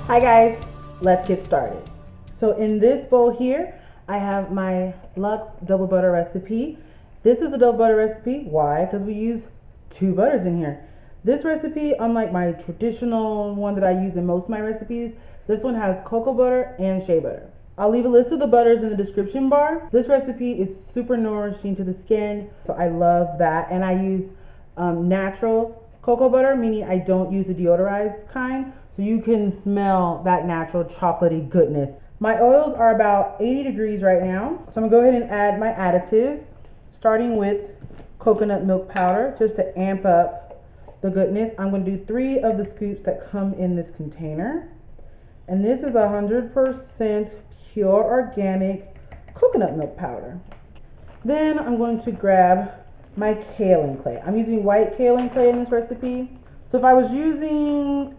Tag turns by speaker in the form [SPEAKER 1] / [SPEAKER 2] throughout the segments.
[SPEAKER 1] Hi guys, let's get started. So in this bowl here, I have my Lux double butter recipe. This is a double butter recipe. Why? Because we use 2 butters in here. This recipe, unlike my traditional one that I use in most of my recipes, this one has cocoa butter and shea butter. I'll leave a list of the butters in the description bar. This recipe is super nourishing to the skin, so I love that. And I use natural cocoa butter, meaning I don't use the deodorized kind, so you can smell that natural chocolatey goodness. My oils are about 80 degrees right now, so I'm gonna go ahead and add my additives, starting with coconut milk powder, just to amp up the goodness. I'm gonna do 3 of the scoops that come in this container, and this is 100% pure organic coconut milk powder. Then I'm going to grab my kaolin clay. I'm using white kaolin clay in this recipe. So if I was using,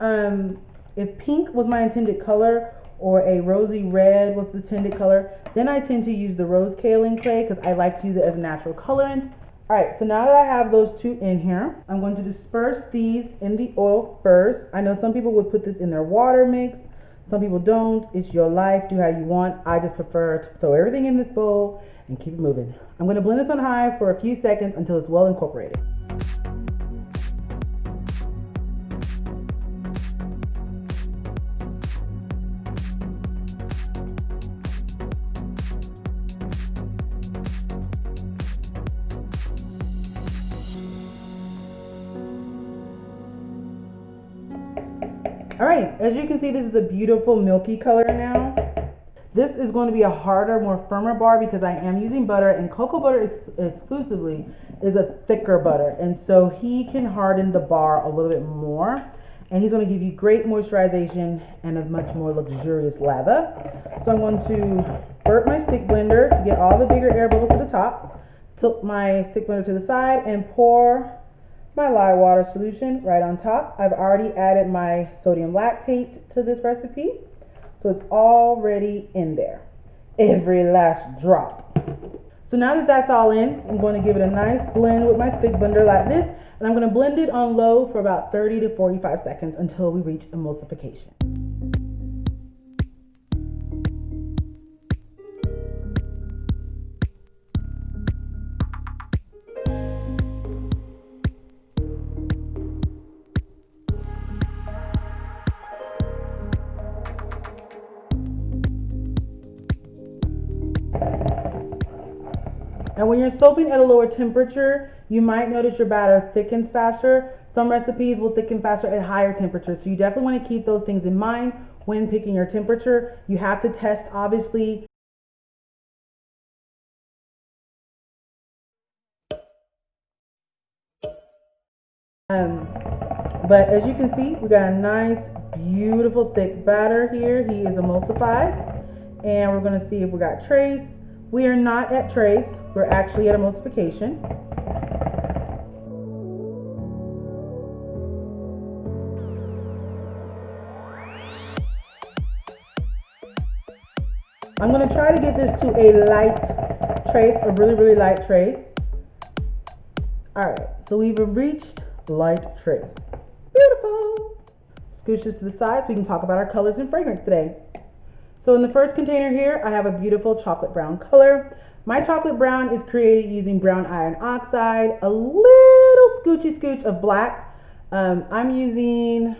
[SPEAKER 1] if pink was my intended color or a rosy red was the intended color, then I tend to use the rose kaolin clay because I like to use it as a natural colorant. Alright, so now that I have those 2 in here, I'm going to disperse these in the oil first. I know some people would put this in their water mix. Some people don't. It's your life. Do how you want. I just prefer to throw everything in this bowl and keep it moving. I'm going to blend this on high for a few seconds until it's well incorporated. Alright, as you can see, this is a beautiful milky color now. This is going to be a harder, more firmer bar because I am using butter, and cocoa butter exclusively is a thicker butter, and so he can harden the bar a little bit more, and he's going to give you great moisturization and a much more luxurious lather. So I'm going to burp my stick blender to get all the bigger air bubbles to the top, tilt my stick blender to the side, and pour my lye water solution right on top. I've already added my sodium lactate to this recipe, so it's already in there, every last drop. So now that that's all in, I'm going to give it a nice blend with my stick blender like this, and I'm going to blend it on low for about 30 to 45 seconds until we reach emulsification. And when you're soaping at a lower temperature, you might notice your batter thickens faster. Some recipes will thicken faster at higher temperatures, so you definitely want to keep those things in mind when picking your temperature. You have to test, obviously. But as you can see, we got a nice, beautiful, thick batter here. He is emulsified, and we're going to see if we got trace. We are not at trace, we're actually at emulsification. I'm going to try to get this to a light trace, a really, really light trace. Alright, so we've reached light trace. Beautiful! Scooch this to the side so we can talk about our colors and fragrance today. So in the first container here, I have a beautiful chocolate brown color. My chocolate brown is created using brown iron oxide, a little scoochy scooch of black. I'm using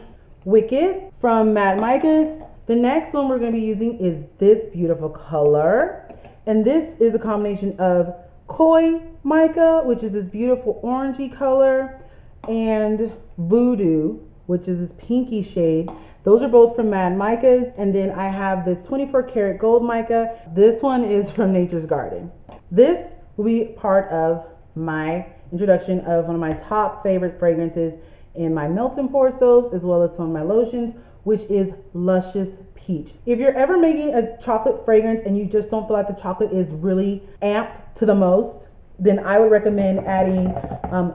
[SPEAKER 1] Wicked from Micas. The next one we're going to be using is this beautiful color. And this is a combination of Koi Mica, which is this beautiful orangey color, and Voodoo, which is this pinky shade. Those are both from Micas. And then I have this 24 karat gold mica. This one is from Nature's Garden. This will be part of my introduction of one of my top favorite fragrances in my melt and pour soaps, as well as some of my lotions, which is Luscious Peach. If you're ever making a chocolate fragrance and you just don't feel like the chocolate is really amped to the most, then I would recommend adding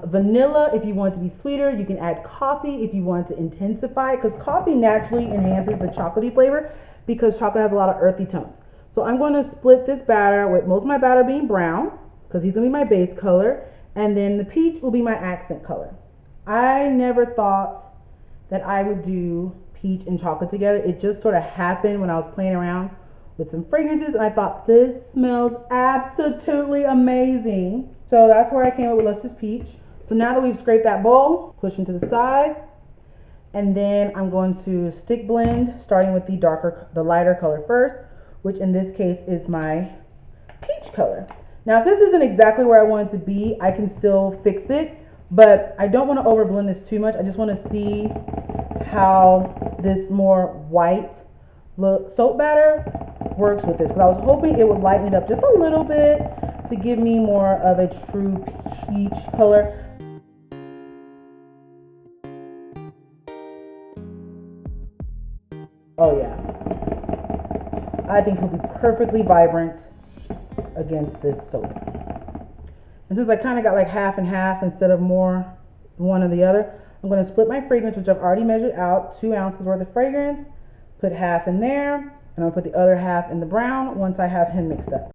[SPEAKER 1] vanilla if you want it to be sweeter. You can add coffee if you want to intensify it, because coffee naturally enhances the chocolatey flavor because chocolate has a lot of earthy tones. So I'm going to split this batter with most of my batter being brown, because he's going to be my base color, and then the peach will be my accent color. I never thought that I would do peach and chocolate together. It just sort of happened when I was playing around with some fragrances, and I thought this smells absolutely amazing. So that's where I came up with Luscious Peach. So now that we've scraped that bowl, push into the side, and then I'm going to stick blend, starting with the lighter color first, which in this case is my peach color. Now, if this isn't exactly where I want it to be, I can still fix it, but I don't want to over blend this too much. I just want to see how this more white soap batter works with this, because I was hoping it would lighten it up just a little bit to give me more of a true peach color. Oh yeah, I think he'll be perfectly vibrant against this soap. And since I kind of got like half and half instead of more one or the other, I'm going to split my fragrance, which I've already measured out, 2 ounces worth of fragrance, put half in there, and I'll put the other half in the brown once I have him mixed up.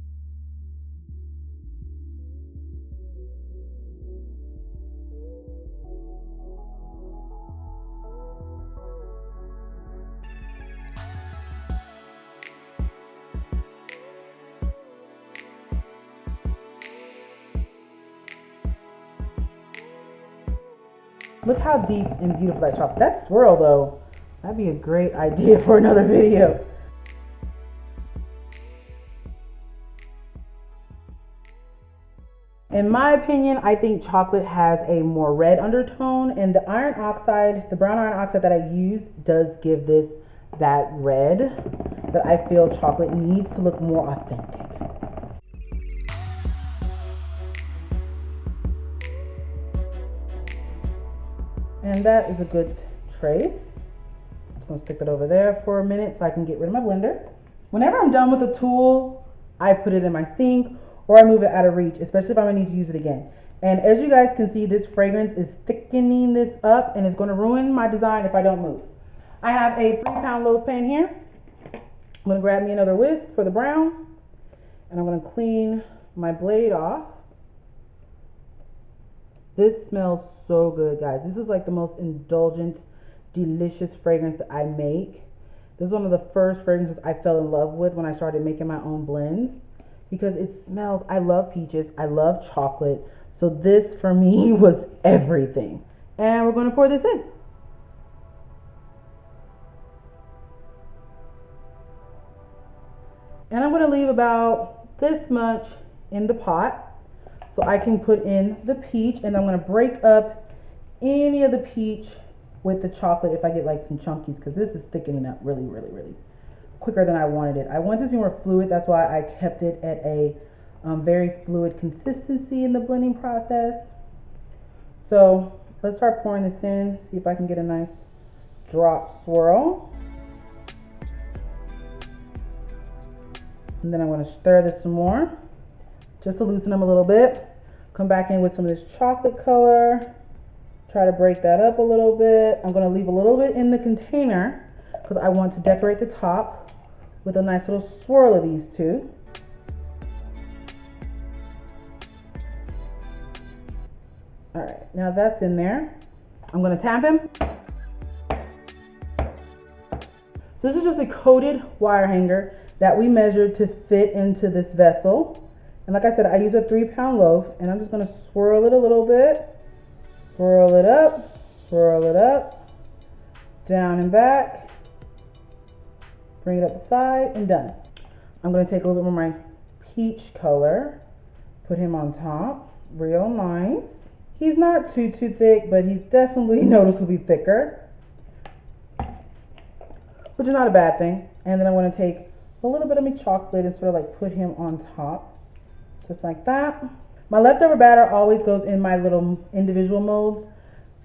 [SPEAKER 1] Look how deep and beautiful that chocolate. That swirl though, that'd be a great idea for another video. In my opinion, I think chocolate has a more red undertone, and the brown iron oxide that I use does give this that red that I feel chocolate needs to look more authentic. And that is a good trace. I'm gonna stick it over there for a minute so I can get rid of my blender. Whenever I'm done with a tool, I put it in my sink or I move it out of reach, especially if I'm gonna need to use it again. And as you guys can see, this fragrance is thickening this up and it's gonna ruin my design if I don't move. I have a 3-pound loaf pan here. I'm gonna grab me another whisk for the brown, and I'm gonna clean my blade off. This smells so good, guys. This is like the most indulgent, delicious fragrance that I make. This is one of the first fragrances I fell in love with when I started making my own blends, because it smells, I love peaches, I love chocolate. So this for me was everything. And we're going to pour this in. And I'm going to leave about this much in the pot so I can put in the peach, and I'm going to break up any of the peach with the chocolate if I get like some chunkies, because this is thickening up really quicker than I wanted it. I want this to be more fluid. That's why I kept it at a very fluid consistency in the blending process. So let's start pouring this in, see if I can get a nice drop swirl. And then I'm going to stir this some more just to loosen them a little bit. Come back in with some of this chocolate color. Try to break that up a little bit. I'm going to leave a little bit in the container because I want to decorate the top with a nice little swirl of these two. All right, now that's in there. I'm going to tap him. So this is just a coated wire hanger that we measured to fit into this vessel. And like I said, I use a 3-pound loaf, and I'm just going to swirl it a little bit. Swirl it up, down and back, bring it up the side, and done. I'm going to take a little bit more of my peach color, put him on top, real nice. He's not too thick, but he's definitely noticeably thicker, which is not a bad thing. And then I'm going to take a little bit of my chocolate and sort of like put him on top, just like that. My leftover batter always goes in my little individual molds.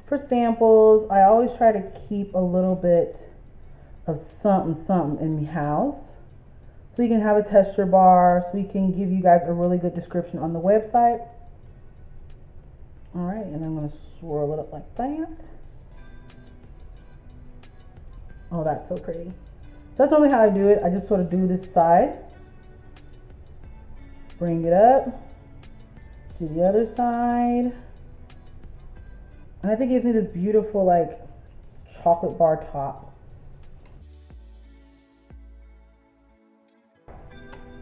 [SPEAKER 1] For samples, I always try to keep a little bit of something in my house, so you can have a texture bar, so we can give you guys a really good description on the website. All right, and I'm going to swirl it up like that. Oh, that's so pretty. So that's normally how I do it. I just sort of do this side, bring it up, do the other side, and I think it gives me this beautiful like chocolate bar top.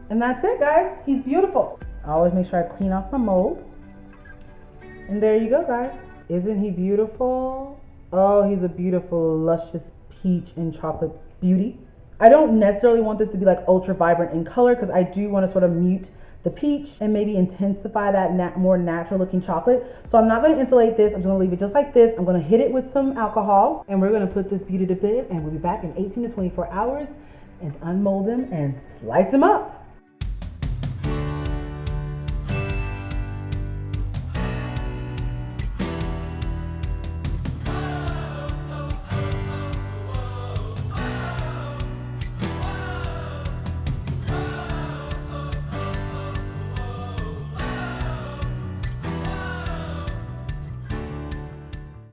[SPEAKER 1] And that's it, guys. He's beautiful. I always make sure I clean off my mold. And there you go, guys. Isn't he beautiful? Oh, he's a beautiful, luscious peach and chocolate beauty. I don't necessarily want this to be like ultra vibrant in color because I do want to sort of mute the peach and maybe intensify that more natural looking chocolate. So I'm not going to insulate this. I'm just going to leave it just like this. I'm going to hit it with some alcohol and we're going to put this beauty to bed, and we'll be back in 18 to 24 hours and unmold him and slice him up.